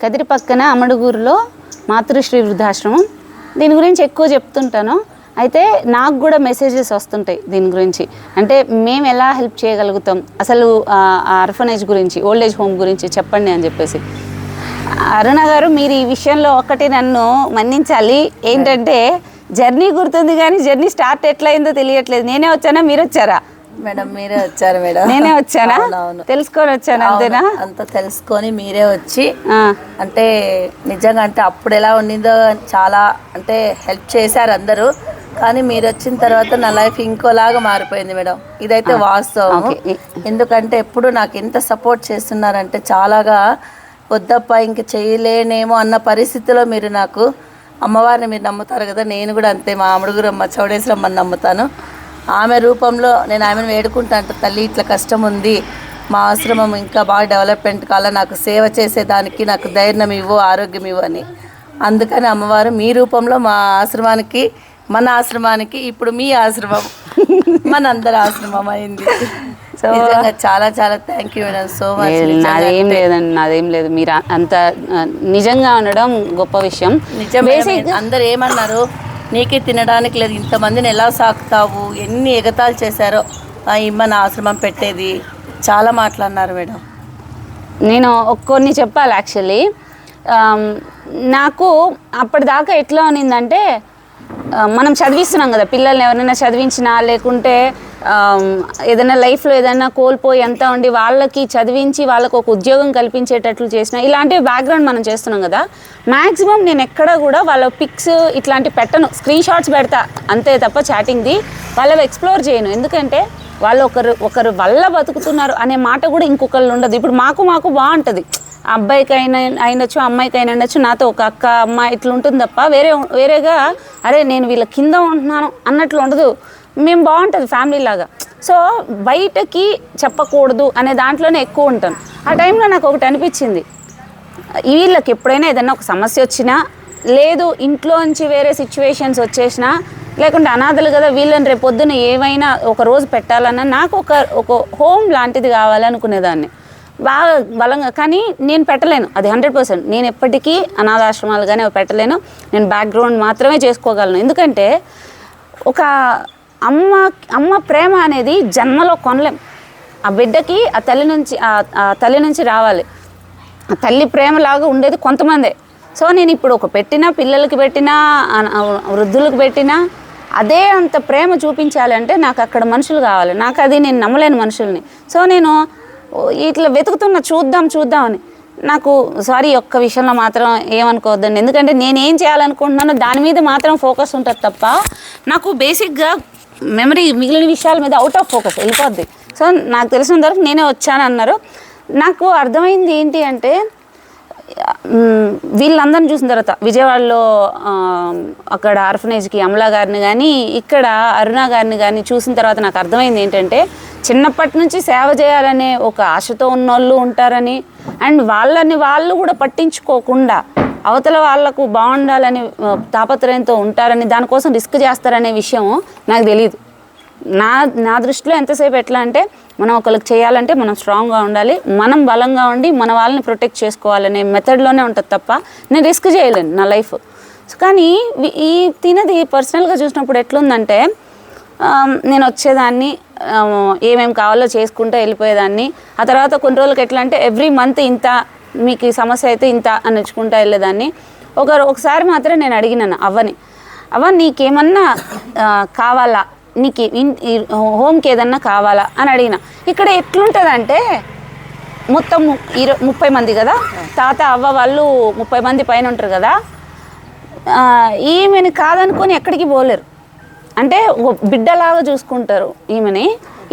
కదిరి పక్కన అమడుగూరులో మాతృశ్రీ వృద్ధాశ్రమం. దీని గురించి ఎక్కువ చెప్తుంటాను. అయితే నాకు కూడా మెసేజెస్ వస్తుంటాయి దీని గురించి. అంటే మేము ఎలా హెల్ప్ చేయగలుగుతాం, అసలు ఆర్ఫనేజ్ గురించి, ఓల్డ్ ఏజ్ హోమ్ గురించి చెప్పండి అని చెప్పేసి. అరుణ గారు, మీరు ఈ విషయంలో ఒక్కటి నన్ను మన్నించాలి. ఏంటంటే జర్నీ గుర్తుంది కానీ జర్నీ స్టార్ట్ ఎట్లయిందో తెలియట్లేదు. నేనే వచ్చానా, మీరు వచ్చారా? మేడం మీరే వచ్చారు మేడం. నేనే వచ్చానా? తెలుసుకొని వచ్చాను అంతేనా? అంత తెలుసుకొని మీరే వచ్చి అంటే నిజంగా అంటే అప్పుడు ఎలా ఉండిందో చాలా అంటే హెల్ప్ చేశారు అందరూ. కానీ మీరు వచ్చిన తర్వాత నా లైఫ్ ఇంకోలాగా మారిపోయింది మేడం. ఇదైతే వాస్తవం. ఎందుకంటే ఎప్పుడు నాకు ఎంత సపోర్ట్ చేస్తున్నారంటే చాలాగా వద్దప్ప ఇంక చేయలేనేమో అన్న పరిస్థితిలో మీరు నాకు అమ్మవారిని మీరు నమ్ముతారు కదా, నేను కూడా అంతే. మా అమడుగురమ్మ చౌడేశ్వరమ్మని నమ్ముతాను. ఆమె రూపంలో నేను ఆమెను వేడుకుంటాను, తల్లి ఇట్లా కష్టం ఉంది, మా ఆశ్రమం ఇంకా బాగా డెవలప్మెంట్ కావాలా, నాకు సేవ చేసేదానికి నాకు ధైర్యం ఇవ్వు, ఆరోగ్యం ఇవ్వు అని. అందుకని అమ్మవారు మీ రూపంలో మా ఆశ్రమానికి, మన ఆశ్రమానికి ఇప్పుడు మీ ఆశ్రమం మనందరి ఆశ్రమం అయింది. సో చాలా చాలా thank you madam, so much. నాదేం లేదండి, నాదేం లేదు. మీరు అంత నిజంగా ఉండడం గొప్ప విషయం. నిజం. అందరు ఏమన్నారు, నీకే తినడానికి లేదు, ఇంతమందిని ఎలా సాకుతావు, ఎన్ని ఎగతాలు చేశారో మన ఆశ్రమం పెట్టేది, చాలా మాట్లాడినారు మేడం. నేను కొన్ని చెప్పాలి. యాక్చువల్లీ నాకు అప్పటిదాకా ఎట్లా ఉన్నిందంటే, మనం చదివిస్తున్నాం కదా పిల్లల్ని, ఎవరైనా చదివించినా లేకుంటే ఏదైనా లైఫ్లో ఏదైనా కోల్పోయి ఎంత ఉండి వాళ్ళకి చదివించి వాళ్ళకు ఒక ఉద్యోగం కల్పించేటట్లు చేసిన ఇలాంటి బ్యాక్గ్రౌండ్ మనం చేస్తున్నాం కదా. మ్యాక్సిమం నేను ఎక్కడ కూడా వాళ్ళ పిక్స్ ఇట్లాంటి పెట్టను, స్క్రీన్ షాట్స్ పెడతా అంతే తప్ప చాటింగ్ది వాళ్ళవి ఎక్స్ప్లోర్ చేయను. ఎందుకంటే వాళ్ళు ఒకరు వల్ల బతుకుతున్నారు అనే మాట కూడా ఇంకొకళ్ళు ఉండదు. ఇప్పుడు మాకు బాగుంటుంది, అబ్బాయికి అయినచ్చు అమ్మాయికి అయినా ఉండొచ్చు, నాతో ఒక అక్క అమ్మ ఇట్లా ఉంటుంది తప్ప వేరేగా అరే నేను వీళ్ళ కింద ఉంటున్నాను అన్నట్లు ఉండదు. మేము బాగుంటుంది ఫ్యామిలీ లాగా. సో బయటకి చెప్పకూడదు అనే దాంట్లోనే ఎక్కువ ఉంటాను. ఆ టైంలో నాకు ఒకటి అనిపించింది, వీళ్ళకి ఎప్పుడైనా ఏదైనా ఒక సమస్య వచ్చినా, లేదు ఇంట్లోంచి వేరే సిచ్యువేషన్స్ వచ్చేసినా, లేకుంటే అనాథలు కదా వీళ్ళని రేపు పొద్దున ఏమైనా ఒక రోజు పెట్టాలన్నా నాకు ఒక హోమ్ లాంటిది కావాలనుకునేదాన్ని బాగా బలంగా. కానీ నేను పెట్టలేను అది 100%. నేను ఎప్పటికీ అనాథాశ్రమాలు కానీ పెట్టలేను. నేను బ్యాక్గ్రౌండ్ మాత్రమే చేసుకోగలను. ఎందుకంటే ఒక అమ్మ ప్రేమ అనేది జన్మలో కొనలేం. ఆ బిడ్డకి ఆ తల్లి నుంచి రావాలి. ఆ తల్లి ప్రేమలాగా ఉండేది కొంతమందే. సో నేను ఇప్పుడు ఒక పెట్టినా, పిల్లలకి పెట్టినా, వృద్ధులకు పెట్టినా అదే అంత ప్రేమ చూపించాలంటే నాకు అక్కడ మనుషులు కావాలి. నాకు అది నేను నమ్మలేను మనుషుల్ని. సో నేను ఇట్లా వెతుకుతున్నా, చూద్దాం అని. నాకు సారీ ఒక్క విషయంలో మాత్రం ఏమనుకోవద్దండి, ఎందుకంటే నేనేం చేయాలనుకుంటున్నానో దాని మీద మాత్రం ఫోకస్ ఉంటుంది తప్ప నాకు బేసిక్గా మెమరీ మిగిలిన విషయాల మీద అవుట్ ఆఫ్ ఫోకస్ వెళ్ళిపోద్ది. సో నాకు తెలిసినంత వరకు నేనే వచ్చానన్నారు. నాకు అర్థమైంది ఏంటి అంటే, వీళ్ళందరిని చూసిన తర్వాత విజయవాడలో అక్కడ ఆర్ఫనేజ్కి అమలా గారిని కానీ, ఇక్కడ అరుణ గారిని కానీ చూసిన తర్వాత నాకు అర్థమైంది ఏంటంటే, చిన్నప్పటి నుంచి సేవ చేయాలనే ఒక ఆశతో ఉన్నోళ్ళు ఉంటారని, అండ్ వాళ్ళు కూడా పట్టించుకోకుండా అవతల వాళ్ళకు బాగుండాలని తాపత్రయంతో ఉంటారని, దానికోసం రిస్క్ చేస్తారనే విషయం నాకు తెలియదు. నా దృష్టిలో ఎంతసేపు ఎట్లా అంటే, మనం ఒకరికి చేయాలంటే మనం స్ట్రాంగ్గా ఉండాలి, మనం బలంగా ఉండి మన వాళ్ళని ప్రొటెక్ట్ చేసుకోవాలనే మెథడ్లోనే ఉంటుంది తప్ప నేను రిస్క్ చేయలేను నా లైఫ్. కానీ ఈ తినది పర్సనల్గా చూసినప్పుడు ఎట్లుందంటే, నేను వచ్చేదాన్ని, ఏమేమి కావాలో చేసుకుంటూ వెళ్ళిపోయేదాన్ని. ఆ తర్వాత కొన్ని రోజులకి ఎట్లా అంటే ఎవ్రీ మంత్ ఇంత, మీకు ఈ సమస్య అయితే ఇంత అని నచ్చుకుంటూ వెళ్ళేదాన్ని. ఒకసారి మాత్రం నేను అడిగినాను అవ్వ నీకేమన్నా కావాలా, నీకు హోమ్కి ఏదన్నా కావాలా అని అడిగిన. ఇక్కడ ఎట్లుంటుందంటే మొత్తం 30 మంది కదా, తాత అవ్వ వాళ్ళు 30 మంది పైన ఉంటారు కదా, ఈమెని కాదనుకొని ఎక్కడికి పోలేరు. అంటే బిడ్డలాగా చూసుకుంటారు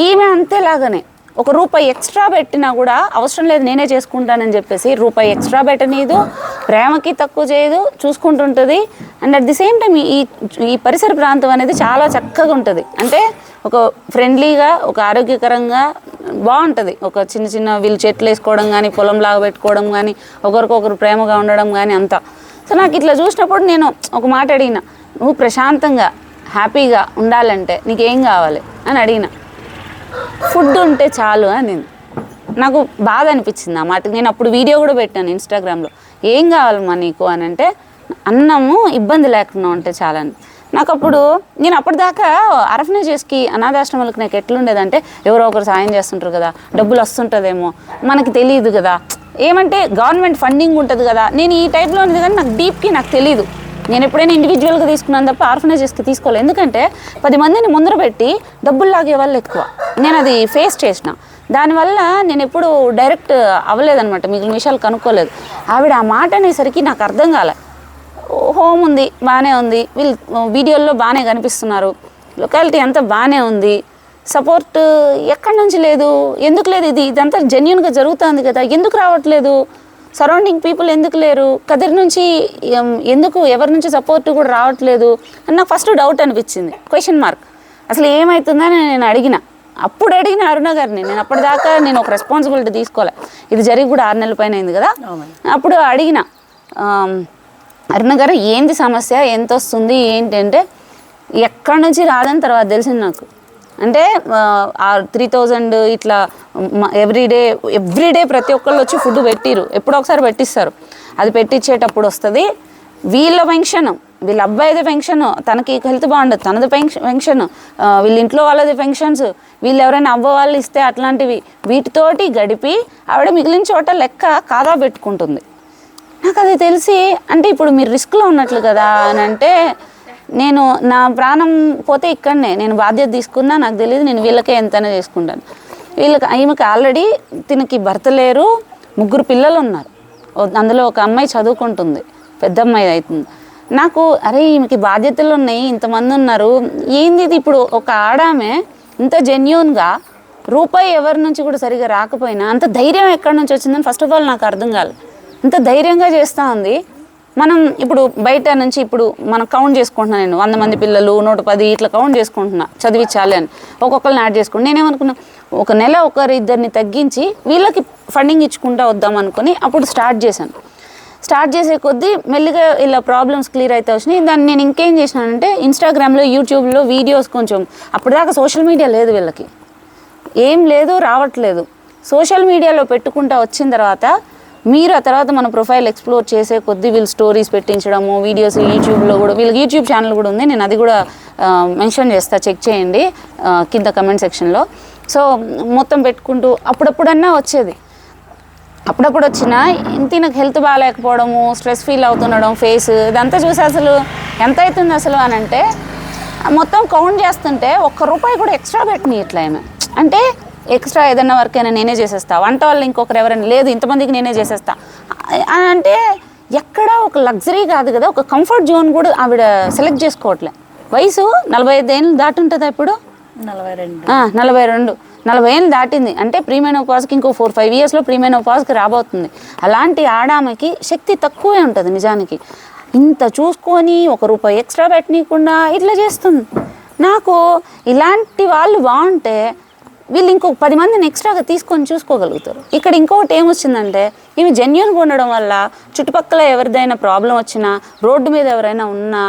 ఈమె అంతేలాగానే. ₹1 ఎక్స్ట్రా పెట్టినా కూడా అవసరం లేదు, నేనే చేసుకుంటానని చెప్పేసి ₹1 ఎక్స్ట్రా పెట్టనీదు, ప్రేమకి తక్కువ చేయదు, చూసుకుంటుంటుంది. And at the same time ఈ పరిసర ప్రాంతం అనేది చాలా చక్కగా ఉంటుంది. అంటే ఒక ఫ్రెండ్లీగా, ఒక ఆరోగ్యకరంగా బాగుంటుంది. ఒక చిన్న వీళ్ళు చెట్లు వేసుకోవడం కానీ, పొలంలాగా పెట్టుకోవడం కానీ, ఒకరికొకరు ప్రేమగా ఉండడం కానీ అంతా. సో నాకు ఇట్లా చూసినప్పుడు నేను ఒక మాట అడిగిన, నువ్వు ప్రశాంతంగా హ్యాపీగా ఉండాలంటే నీకేం కావాలి అని అడిగిన. ఫుడ్ ఉంటే చాలు అని నాకు బాధ అనిపించింది ఆ మాట. నేను అప్పుడు వీడియో కూడా పెట్టాను ఇన్స్టాగ్రామ్లో, ఏం కావాలమ్మా నీకు అని అంటే అన్నము ఇబ్బంది లేకుండా ఉంటే చాలని. నాకు అప్పుడు నేను అప్పటిదాకా ఆర్ఫనేజెస్కి అనాథాశ్రమాలకు నాకు ఎట్లుండేదంటే ఎవరో ఒకరు సాయం చేస్తుంటారు కదా, డబ్బులు వస్తుంటుందేమో, మనకి తెలియదు కదా, ఏమంటే గవర్నమెంట్ ఫండింగ్ ఉంటుంది కదా, నేను ఈ టైప్లో ఉంది కానీ నాకు డీప్కి నాకు తెలియదు. నేను ఎప్పుడైనా ఇండివిజువల్గా తీసుకున్నాను తప్ప ఆర్ఫనేజెస్కి తీసుకోవాలి. ఎందుకంటే 10 మందిని ముందర పెట్టి డబ్బులు లాగే వాళ్ళు ఎక్కువ. నేను అది ఫేస్ చేసిన. దానివల్ల నేను ఎప్పుడు డైరెక్ట్ అవ్వలేదనమాట, మిగిలిన విషయాలు కనుక్కోలేదు. ఆవిడ ఆ మాట అనేసరికి నాకు అర్థం కాలే. హోమ్ ఉంది, బాగానే ఉంది, వీళ్ళు వీడియోల్లో బాగానే కనిపిస్తున్నారు, లొకాలిటీ అంతా బాగానే ఉంది, సపోర్ట్ ఎక్కడి నుంచి లేదు, ఎందుకు లేదు, ఇదంతా జెన్యున్గా జరుగుతుంది కదా, ఎందుకు రావట్లేదు, సరౌండింగ్ పీపుల్ ఎందుకు లేరు, కదిరి నుంచి ఎందుకు ఎవరి నుంచి సపోర్ట్ కూడా రావట్లేదు అని నాకు ఫస్ట్ డౌట్ అనిపించింది, క్వశ్చన్ మార్క్. అసలు ఏమవుతుందని నేను అప్పుడు అడిగిన అరుణ గారిని. నేను అప్పటిదాకా నేను ఒక రెస్పాన్సిబిలిటీ తీసుకోలే, ఇది జరిగి కూడా 6 నెలల పైన అయింది కదా. అప్పుడు అడిగిన అరుణ గారు ఏంది సమస్య, ఎంత వస్తుంది ఏంటంటే ఎక్కడి నుంచి రాదని తర్వాత తెలిసింది నాకు. అంటే 3000 ఇట్లా ఎవ్రీడే ప్రతి ఒక్కళ్ళు వచ్చి ఫుడ్ పెట్టిరు, ఎప్పుడో ఒకసారి పెట్టిస్తారు. అది పెట్టించేటప్పుడు వస్తుంది వీళ్ళ పెన్షన్, వీళ్ళ అబ్బాయిది పెన్షన్, తనకి హెల్త్ బాగుండదు తనది పెన్షన్, వీళ్ళ ఇంట్లో వాళ్ళది పెన్షన్స్, వీళ్ళు ఎవరైనా అవ్వ వాళ్ళు ఇస్తే అట్లాంటివి, వీటితోటి గడిపి ఆవిడ మిగిలిన చోట లెక్క కాదా పెట్టుకుంటుంది. నాకు అది తెలిసి అంటే ఇప్పుడు మీరు రిస్క్లో ఉన్నట్లు కదా అని అంటే, నేను నా ప్రాణం పోతే ఇక్కడనే నేను బాధ్యత తీసుకున్నా, నాకు తెలియదు, నేను వీళ్ళకే ఎంతైనా చేసుకుంటాను. ఈమెకి ఆల్రెడీ తినకి భర్త లేరు, 3 పిల్లలు ఉన్నారు, అందులో ఒక అమ్మాయి చదువుకుంటుంది, పెద్ద అమ్మాయి అవుతుంది. నాకు అరే ఈమెకి బాధ్యతలు ఉన్నాయి, ఇంతమంది ఉన్నారు, ఏంది ఇది ఇప్పుడు ఒక ఆడామే ఇంత జెన్యూన్గా రూపాయి ఎవరి నుంచి కూడా సరిగా రాకపోయినా అంత ధైర్యం ఎక్కడి నుంచి వచ్చిందని ఫస్ట్ ఆఫ్ ఆల్ నాకు అర్థం కాలేదు. ఇంత ధైర్యంగా చేస్తూ ఉంది. మనం ఇప్పుడు బయట నుంచి ఇప్పుడు మనం కౌంట్ చేసుకుంటున్నాను, నేను 100 మంది పిల్లలు 110 ఇట్లా కౌంట్ చేసుకుంటున్నా చదివించాలి అని, ఒక్కొక్కరిని యాడ్ చేసుకుంటున్నా. నేనేమనుకున్నా ఒక నెల 1-2 తగ్గించి వీళ్ళకి ఫండింగ్ ఇచ్చుకుంటూ వద్దాం అనుకుని అప్పుడు స్టార్ట్ చేశాను. స్టార్ట్ చేసే కొద్దీ మెల్లిగా ఇలా ప్రాబ్లమ్స్ క్లియర్ అయితే వచ్చినాయి. దాన్ని నేను ఇంకేం చేసినానంటే ఇన్స్టాగ్రామ్లో యూట్యూబ్లో వీడియోస్ కొంచెం, అప్పటిదాకా సోషల్ మీడియా లేదు వీళ్ళకి, ఏం లేదు, రావట్లేదు. సోషల్ మీడియాలో పెట్టుకుంటూ వచ్చిన తర్వాత మీరు ఆ తర్వాత మన ప్రొఫైల్ ఎక్స్ప్లోర్ చేసే కొద్దీ వీళ్ళు స్టోరీస్ పెట్టించడము, వీడియోస్ యూట్యూబ్లో కూడా, వీళ్ళకి యూట్యూబ్ ఛానల్ కూడా ఉంది, నేను అది కూడా మెన్షన్ చేస్తా, చెక్ చేయండి కింద కమెంట్ సెక్షన్లో. సో మొత్తం పెట్టుకుంటూ అప్పుడప్పుడన్నా వచ్చేది, అప్పుడప్పుడు వచ్చినా ఇంత నాకు హెల్త్ బాగాలేకపోవడము, స్ట్రెస్ ఫీల్ అవుతుండడం, ఫేస్ ఇదంతా చూసి అసలు ఎంత అవుతుంది అసలు అని అంటే మొత్తం కౌంట్ చేస్తుంటే ₹1 కూడా ఎక్స్ట్రా పెట్టినాయి ఇట్లా ఏమే. అంటే ఎక్స్ట్రా ఏదైనా వర్క్ అయినా నేనే చేసేస్తా, వంట వాళ్ళు ఇంకొకరు ఎవరైనా లేదు ఇంతమందికి నేనే చేసేస్తా అంటే ఎక్కడ ఒక లగ్జరీ కాదు కదా, ఒక కంఫర్ట్ జోన్ కూడా ఆవిడ సెలెక్ట్ చేసుకోవట్లే. వయసు 45 ఏళ్ళు దాటి ఉంటుందా ఇప్పుడు? 40 ఏళ్ళు దాటింది అంటే ప్రీమెనోపాజ్కి ఇంకో 4-5 ఇయర్స్లో ప్రీమెనోపాజ్కి రాబోతుంది. అలాంటి ఆడామెకి శక్తి తక్కువే ఉంటుంది నిజానికి. ఇంత చూసుకొని ₹1 ఎక్స్ట్రా పెట్టనీయకుండా ఇట్లా చేస్తుంది. నాకు ఇలాంటి వాళ్ళు బాగుంటే వీళ్ళు ఇంకొక 10 మందిని ఎక్స్ట్రాగా తీసుకొని చూసుకోగలుగుతారు. ఇక్కడ ఇంకొకటి ఏమొచ్చిందంటే ఈమె జెన్యూన్గా ఉండడం వల్ల చుట్టుపక్కల ఎవరిదైనా ప్రాబ్లం వచ్చినా, రోడ్డు మీద ఎవరైనా ఉన్నా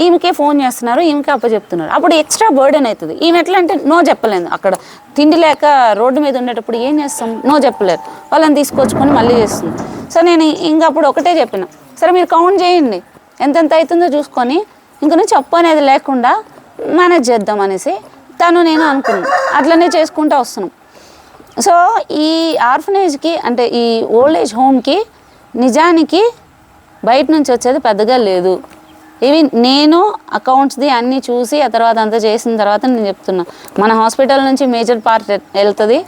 ఈమెకే ఫోన్ చేస్తున్నారు, ఈమెకే అప్పచెప్తున్నారు. అప్పుడు ఎక్స్ట్రా బర్డెన్ అవుతుంది. ఈమె ఎట్లా అంటే నో చెప్పలేదు, అక్కడ తిండి లేక రోడ్డు మీద ఉండేటప్పుడు ఏం చేస్తాం, నో చెప్పలేరు, వాళ్ళని తీసుకొచ్చుకొని మళ్ళీ చేస్తుంది. సో నేను ఇంకా అప్పుడు ఒకటే చెప్పిన, సరే మీరు కౌంట్ చేయండి, ఎంతెంత అవుతుందో చూసుకొని ఇంక నుంచి అప్పు అనేది లేకుండా మేనేజ్ చేద్దాం అనేసి నేను అనుకున్నాను. అట్లనే చేసుకుంటూ వస్తున్నాం. సో ఈ ఆర్ఫనేజ్కి అంటే ఈ ఓల్డ్ ఏజ్ హోమ్కి నిజానికి బయట నుంచి వచ్చేది పెద్దగా లేదు. ఇవి నేను అకౌంట్స్ది అన్నీ చూసి ఆ తర్వాత అంతా చేసిన తర్వాత నేను చెప్తున్నా, మన హాస్పిటల్ నుంచి మేజర్ పార్ట్ వెళ్తుంది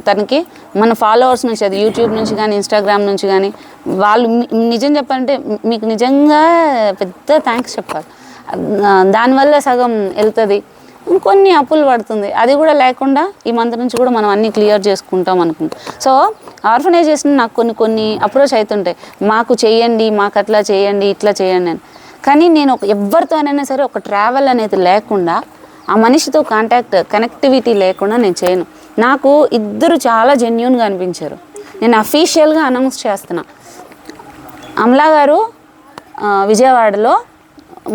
తనకి, మన ఫాలోవర్స్ నుంచి, అది యూట్యూబ్ నుంచి కానీ ఇన్స్టాగ్రామ్ నుంచి కానీ, వాళ్ళు నిజం చెప్పాలంటే మీకు నిజంగా పెద్ద థ్యాంక్స్ చెప్పాలి. దానివల్ల సగం వెళ్తుంది, ఇంకొన్ని అప్పులు పడుతుంది, అది కూడా లేకుండా ఈ మంత్ నుంచి కూడా మనం అన్నీ క్లియర్ చేసుకుంటాం అనుకుంటాం. సో ఆర్ఫనేజెస్ని నాకు కొన్ని అప్రోచ్ అవుతుంటాయి, మాకు చేయండి, మాకు అట్లా చేయండి, ఇట్లా చేయండి అని. కానీ నేను ఎవరితోనైనా సరే ఒక ట్రావెల్ అనేది లేకుండా, ఆ మనిషితో కనెక్టివిటీ లేకుండా నేను చేయను. నాకు 2 చాలా జెన్యూన్గా అనిపించారు. నేను అఫీషియల్గా అనౌన్స్ చేస్తున్నా, అమలా గారు విజయవాడలో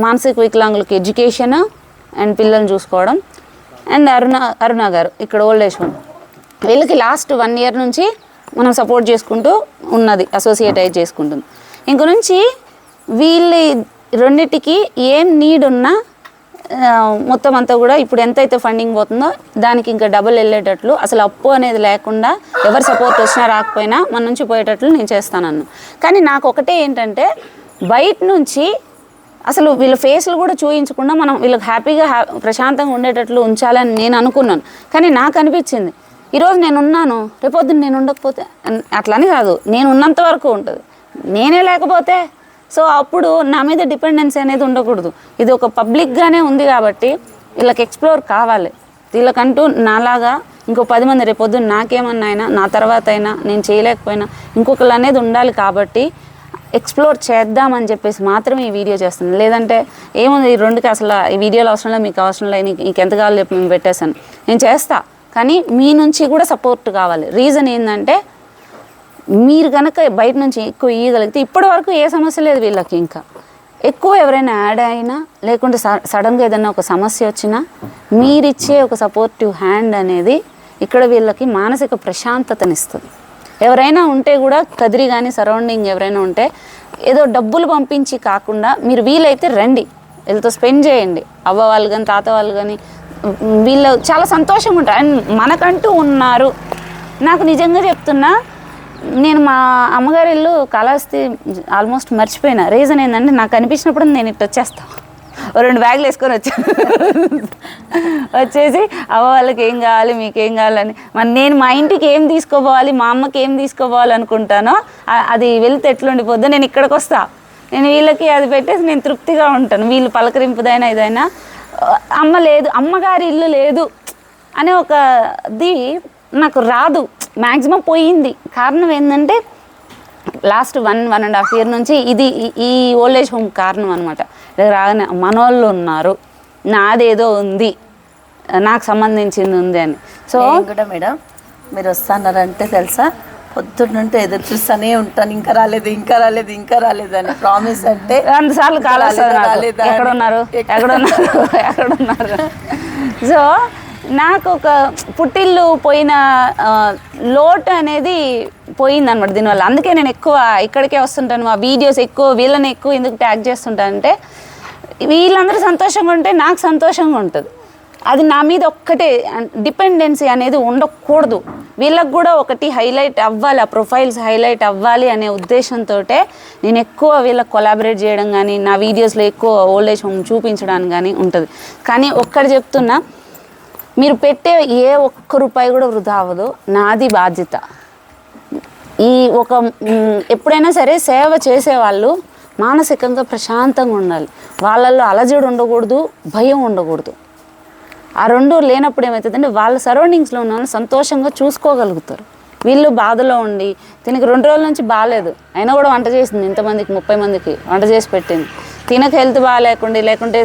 మానసిక వికలాంగులకి ఎడ్యుకేషన్ అండ్ పిల్లల్ని చూసుకోవడం, అండ్ అరుణ గారు ఇక్కడ ఓల్డ్ ఏజ్ హోమ్, వీళ్ళకి లాస్ట్ 1 year నుంచి మనం సపోర్ట్ చేసుకుంటూ ఉన్నది, అసోసియేట్ అయి చేసుకుంటుంది. ఇంక నుంచి వీళ్ళ రెండిటికి ఏం నీడ్ ఉన్నా మొత్తం అంతా కూడా ఇప్పుడు ఎంతైతే ఫండింగ్ పోతుందో దానికి ఇంకా డబుల్ వెళ్ళేటట్లు, అసలు అప్పు అనేది లేకుండా ఎవరు సపోర్ట్ వచ్చినా రాకపోయినా మన నుంచి పోయేటట్లు నేను చేస్తానన్ను. కానీ నాకు ఒకటే ఏంటంటే బయట నుంచి అసలు వీళ్ళ ఫేస్లు కూడా చూయించకుండా మనం వీళ్ళకి హ్యాపీగా ప్రశాంతంగా ఉండేటట్లు ఉంచాలని నేను అనుకున్నాను. కానీ నాకు అనిపించింది ఈరోజు నేను ఉన్నాను, రేపొద్దున నేను ఉండకపోతే అట్లని కాదు, నేను ఉన్నంత వరకు ఉంటుంది, నేనే లేకపోతే సో అప్పుడు నా మీద డిపెండెన్సీ అనేది ఉండకూడదు. ఇది ఒక పబ్లిక్గానే ఉంది కాబట్టి వీళ్ళకి ఎక్స్ప్లోర్ కావాలి. వీళ్ళకంటూ నాలాగా ఇంకో 10 మంది రేపొద్దున నాకేమన్నా అయినా నా తర్వాత అయినా నేను చేయలేకపోయినా ఇంకొకళ్ళు అనేది ఉండాలి కాబట్టి ఎక్స్ప్లోర్ చేద్దామని చెప్పేసి మాత్రమే ఈ వీడియో చేస్తున్నాను. లేదంటే ఏముంది ఈ రెండుకి అసలు ఈ వీడియోలో అవసరం లేదు, మీకు అవసరం లేదు, నీకు ఎంత కావాలో చెప్పి నేను పెట్టేశాను, నేను చేస్తా. కానీ మీ నుంచి కూడా సపోర్ట్ కావాలి. రీజన్ ఏంటంటే మీరు కనుక బయట నుంచి ఎక్కువ ఇవ్వగలిగితే ఇప్పటి వరకు ఏ సమస్య లేదు వీళ్ళకి. ఇంకా ఎక్కువ ఎవరైనా యాడ్ అయినా లేకుంటే సడన్గా ఏదైనా ఒక సమస్య వచ్చినా మీరిచ్చే ఒక సపోర్టివ్ హ్యాండ్ అనేది ఇక్కడ వీళ్ళకి మానసిక ప్రశాంతతనిస్తుంది. ఎవరైనా ఉంటే కూడా కదిరి కానీ సరౌండింగ్ ఎవరైనా ఉంటే ఏదో డబ్బులు పంపించి కాకుండా మీరు వీలైతే రండి, వీళ్ళతో స్పెండ్ చేయండి. అవ్వ వాళ్ళు కానీ తాత వాళ్ళు కానీ వీళ్ళు చాలా సంతోషంగా ఉంటారు. అండ్ మనకంటూ ఉన్నారు. నాకు నిజంగా చెప్తున్నా, నేను మా అమ్మగారి ఇల్లు కాళహస్తి ఆల్మోస్ట్ మర్చిపోయినా. రీజన్ ఏంటంటే నాకు అనిపించినప్పుడు నేను ఇట్లా వచ్చేస్తాను, 2 బ్యాగులు వేసుకొని వచ్చేసి అవ్వ వాళ్ళకి ఏం కావాలి మీకేం కావాలని మరి నేను మా ఇంటికి ఏం తీసుకోపోవాలి మా అమ్మకి ఏం తీసుకోపోవాలి అనుకుంటానో అది వెళ్తే ఎట్లుండిపోద్దో నేను ఇక్కడికి వస్తా, నేను వీళ్ళకి అది పెట్టేసి నేను తృప్తిగా ఉంటాను. వీళ్ళు పలకరింపుదైనా ఇదైనా అమ్మ లేదు అమ్మగారి ఇల్లు లేదు అనే ఒకది నాకు రాదు, మ్యాక్సిమం పోయింది. కారణం ఏంటంటే లాస్ట్ 1.5 year నుంచి ఇది ఈ ఓల్డ్ ఏజ్ హోమ్ కారణం అనమాట. రాగానే మనోళ్ళు ఉన్నారు, నాదేదో ఉంది, నాకు సంబంధించింది ఉంది అని. సో కూడా మేడం మీరు వస్తున్నారంటే తెలుసా పొద్దున్నంటే ఎదురు చూస్తూనే ఉంటాను, ఇంకా రాలేదు ఇంకా రాలేదు ఇంకా రాలేదు అని ప్రామిస్ అంటే 2 సార్లు ఎక్కడున్నారు ఎక్కడున్నారు. సో నాకు ఒక పుట్టిల్లు పోయిన లోటు అనేది పోయిందనమాట దీనివల్ల. అందుకే నేను ఎక్కువ ఇక్కడికే వస్తుంటాను, మా వీడియోస్ ఎక్కువ వీళ్ళని ఎక్కువ ఎందుకు ట్యాగ్ చేస్తుంటానంటే వీళ్ళందరూ సంతోషంగా ఉంటే నాకు సంతోషంగా ఉంటుంది. అది నా మీద ఒక్కటే డిపెండెన్సీ అనేది ఉండకూడదు. వీళ్ళకి కూడా ఒకటి హైలైట్ అవ్వాలి, ఆ ప్రొఫైల్స్ హైలైట్ అవ్వాలి అనే ఉద్దేశంతో నేను ఎక్కువ వీళ్ళకి కొలాబరేట్ చేయడం కానీ నా వీడియోస్లో ఎక్కువ ఓల్డ్ ఏజ్ హోమ్ చూపించడానికి కానీ ఉంటుంది. కానీ ఒక్కటి చెప్తున్నా, మీరు పెట్టే ఏ ఒక్క రూపాయి కూడా వృధా అవ్వదు, నాది బాధ్యత. ఈ ఎప్పుడైనా సరే సేవ చేసేవాళ్ళు మానసికంగా ప్రశాంతంగా ఉండాలి, వాళ్ళల్లో అలజడి ఉండకూడదు, భయం ఉండకూడదు. ఆ 2 లేనప్పుడు ఏమవుతుందంటే వాళ్ళ సరౌండింగ్స్లో ఉన్న వాళ్ళు సంతోషంగా చూసుకోగలుగుతారు. వీళ్ళు బాధలో ఉండి తినక 2 రోజుల నుంచి బాగాలేదు అయినా కూడా వంట చేసింది, ఇంతమందికి 30 మందికి వంట చేసి పెట్టింది. తినక హెల్త్ బాగాలేకుండా లేకుంటే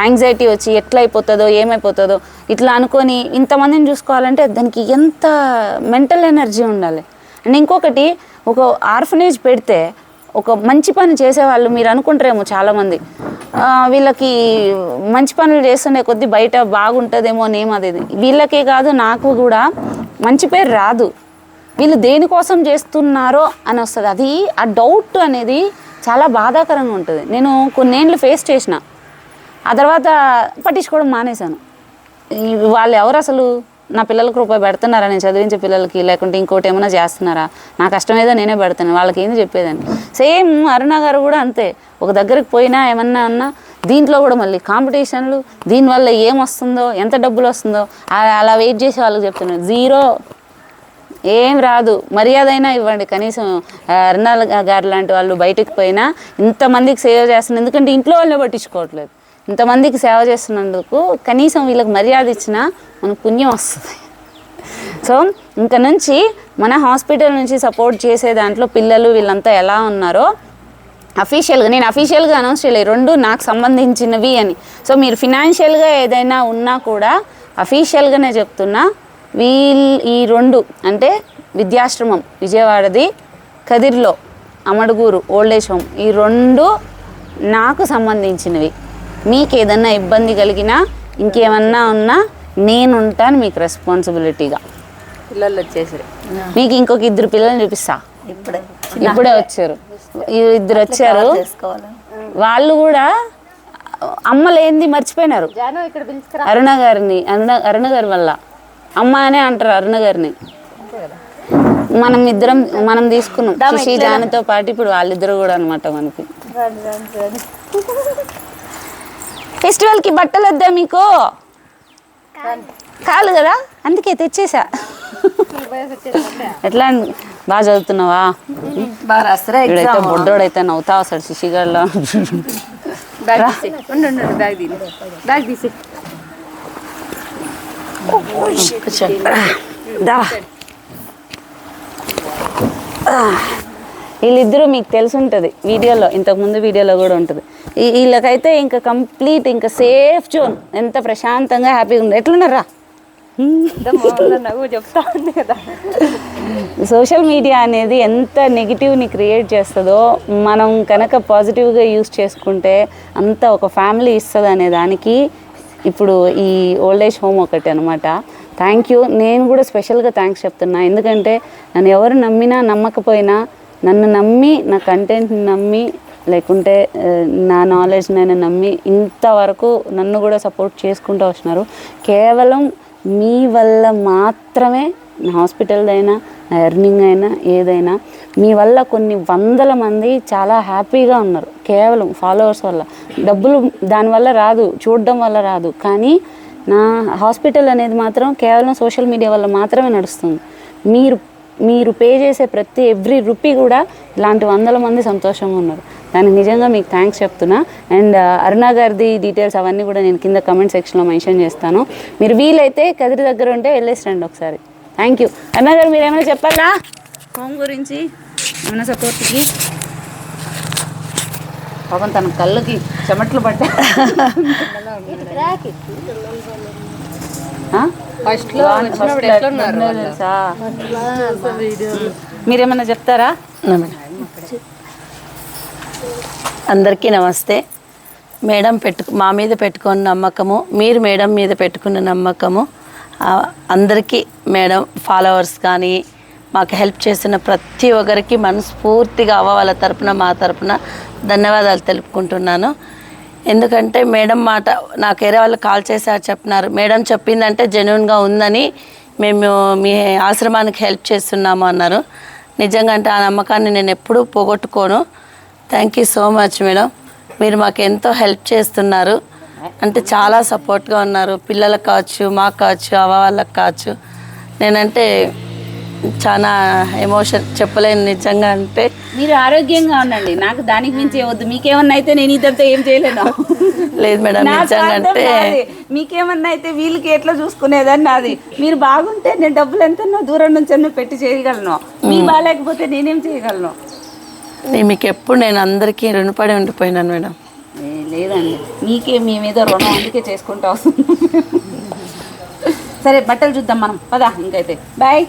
యాంగ్జైటీ వచ్చి ఎట్లా అయిపోతుందో ఏమైపోతుందో ఇట్లా అనుకొని ఇంతమందిని చూసుకోవాలంటే దానికి ఎంత మెంటల్ ఎనర్జీ ఉండాలి. అండ్ ఇంకొకటి, ఒక ఆర్ఫనేజ్ పెడితే ఒక మంచి పని చేసేవాళ్ళు మీరు అనుకుంటారేమో చాలామంది, వీళ్ళకి మంచి పనులు చేస్తుండే కొద్దీ బయట బాగుంటుందేమో నేమ్ అది. వీళ్ళకే కాదు నాకు కూడా మంచి పేరు రాదు, వీళ్ళు దేనికోసం చేస్తున్నారో అని వస్తుంది. అది ఆ డౌట్ అనేది చాలా బాధాకరంగా ఉంటుంది. నేను కొన్నేళ్ళు ఫేస్ చేసిన, ఆ తర్వాత పట్టించుకోవడం మానేశాను. వాళ్ళు ఎవరు అసలు నా పిల్లలకు రూపాయి పెడుతున్నారా, నేను చదివించే పిల్లలకి, లేకుంటే ఇంకోటి ఏమైనా చేస్తున్నారా, నా కష్టం ఏదో నేనే పెడతాను, వాళ్ళకి ఏంది చెప్పేదాన్ని. సేమ్ అరుణ గారు కూడా అంతే, ఒక దగ్గరికి పోయినా ఏమన్నా అన్నా దీంట్లో కూడా మళ్ళీ కాంపిటీషన్లు, దీనివల్ల ఏమొస్తుందో ఎంత డబ్బులు వస్తుందో అలా వెయిట్ చేసి వాళ్ళకి చెప్తున్నాను. 0 ఏం రాదు, మర్యాద అయినా ఇవ్వండి. కనీసం అరుణ గారు లాంటి వాళ్ళు బయటకు పోయినా ఇంతమందికి సేవ చేస్తున్నారు, ఎందుకంటే ఇంట్లో వాళ్ళే పట్టించుకోవట్లేదు. ఇంతమందికి సేవ చేస్తున్నందుకు కనీసం వీళ్ళకి మర్యాద ఇచ్చినా మనకు పుణ్యం వస్తుంది. సో ఇంక నుంచి మన హాస్పిటల్ నుంచి సపోర్ట్ చేసే దాంట్లో పిల్లలు వీళ్ళంతా ఎలా ఉన్నారో అఫీషియల్గా నేను అఫీషియల్గా అనౌన్స్ చేయలేదు 2 నాకు సంబంధించినవి అని. సో మీరు ఫినాన్షియల్గా ఏదైనా ఉన్నా కూడా అఫీషియల్గానే చెప్తున్నా, ఈ 2 అంటే Vidyashramam విజయవాడది, కదిర్లో Amadugur old age home, ఈ 2 నాకు సంబంధించినవి. మీకు ఏదన్నా ఇబ్బంది కలిగినా ఇంకేమన్నా ఉన్నా నేను ఉంటాను మీకు రెస్పాన్సిబిలిటీగా. పిల్లలు వచ్చేసి మీకు ఇంకొక 2 పిల్లల్ని చూపిస్తా. ఇప్పుడే వచ్చారు, ఇద్దరు వచ్చారు. వాళ్ళు కూడా అమ్మ లేనిది మర్చిపోయినారు. అరుణ గారి వల్ల అమ్మ అనే అంటారు అరుణ గారిని. మనం తీసుకున్నాం శశి జానతో పాటు ఇప్పుడు వాళ్ళిద్దరు కూడా అనమాట మనకి. ఫెస్టివల్కి బట్టలు వద్దా మీకు? కాదు కదా, అందుకే తెచ్చేసా. ఎట్లా బాగా చదువుతున్నావా? ఇక్కడైతే బొడ్డోడైతే నవ్వుతా వస్తాడు శశిగాడిలో. వీళ్ళిద్దరూ మీకు తెలిసి ఉంటుంది వీడియోలో, ఇంతకుముందు వీడియోలో కూడా ఉంటుంది. వీళ్ళకైతే ఇంకా కంప్లీట్ ఇంకా సేఫ్ జోన్. ఎంత ప్రశాంతంగా హ్యాపీగా ఉంది. ఎట్లున్నారా? సోషల్ మీడియా అనేది ఎంత నెగిటివ్ని క్రియేట్ చేస్తుందో మనం కనుక పాజిటివ్గా యూస్ చేసుకుంటే అంత ఒక ఫ్యామిలీ ఇస్తుంది అనే దానికి ఇప్పుడు ఈ ఓల్డ్ ఏజ్ హోమ్ ఒకటి అనమాట. Thank you. నేను కూడా స్పెషల్గా థ్యాంక్స్ చెప్తున్నా. ఎందుకంటే నన్ను ఎవరు నమ్మినా నమ్మకపోయినా నన్ను నమ్మి, నా కంటెంట్ని నమ్మి, లేకుంటే నా నాలెడ్జ్నైనా నమ్మి ఇంతవరకు నన్ను కూడా సపోర్ట్ చేసుకుంటూ వస్తున్నారు. కేవలం మీ వల్ల మాత్రమే నా హాస్పిటల్దైనా, నా ఎర్నింగ్ అయినా, ఏదైనా మీ వల్ల కొన్ని వందల మంది చాలా హ్యాపీగా ఉన్నారు. కేవలం ఫాలోవర్స్ వల్ల. డబ్బులు దానివల్ల రాదు, చూడడం వల్ల రాదు. కానీ నా హాస్పిటల్ అనేది మాత్రం కేవలం సోషల్ మీడియా వల్ల మాత్రమే నడుస్తుంది. మీరు పే చేసే ప్రతి ఎవ్రీ రూపీ కూడా ఇలాంటి వందల మంది సంతోషంగా ఉన్నారు. దానికి నిజంగా మీకు థ్యాంక్స్ చెప్తున్నా. అండ్ అరుణ గారిది డీటెయిల్స్ అవన్నీ కూడా నేను కింద కమెంట్ సెక్షన్లో మెన్షన్ చేస్తాను. మీరు వీలైతే కదిరి దగ్గర ఉంటే వెళ్ళేసి రండి ఒకసారి. Thank you. అరుణ గారు మీరు ఏమైనా చెప్పాలా హోమ్ గురించి? ఏమైనా సపోర్ట్కి? పాపం తన కళ్ళకి చెమట్లు పడ్డా. మీరేమన్నా చెప్తారా? అందరికీ నమస్తే. మేడం మా మీద పెట్టుకున్న నమ్మకము, మీరు మేడం మీద పెట్టుకున్న నమ్మకము, అందరికీ మేడం ఫాలోవర్స్ కానీ మాకు హెల్ప్ చేసిన ప్రతి ఒక్కరికి మనస్ఫూర్తిగా వాళ్ళ తరపున మా తరపున ధన్యవాదాలు తెలుపుకుంటున్నాను. ఎందుకంటే మేడం మాట నాకు వేరే వాళ్ళు కాల్ చేశారు, చెప్పినారు మేడం చెప్పిందంటే జెన్యూన్గా ఉందని మేము మీ ఆశ్రమానికి హెల్ప్ చేస్తున్నాము అన్నారు. నిజంగా అంటే ఆ నమ్మకాన్ని నేను ఎప్పుడూ పోగొట్టుకోను. Thank you so much madam. మీరు మాకు ఎంతో హెల్ప్ చేస్తున్నారు. అంటే చాలా సపోర్ట్గా ఉన్నారు. పిల్లలకు కావచ్చు, మాకు కావచ్చు, వాళ్ళకి కావచ్చు. నేనంటే చాలా ఎమోషన్ చెప్పలేను నిజంగా. అంటే మీరు ఆరోగ్యంగా ఉండండి, నాకు దానికి మించి వద్దు. మీకేమన్నా అయితే నేను ఇద్దరితో ఏం చేయలేను. లేదు మేడం, నిజంగా అంటే మీకేమన్నా అయితే వీళ్ళకి ఎట్లా చూసుకునేదని నాది. మీరు బాగుంటే నేను డబ్బులు ఎంత దూరం నుంచి అన్న పెట్టి చేయగలను. మీ బాగాలేకపోతే నేనేం చేయగలను? మీకు ఎప్పుడు నేను అందరికీ రుణపడి ఉండిపోయినాను మేడం. లేదండి, మీకే మీ మీద రుణం, అందుకే చేసుకుంటా వస్తుంది. సరే బట్టలు చూద్దాం మనం, పదా. ఇంకైతే బాయ్.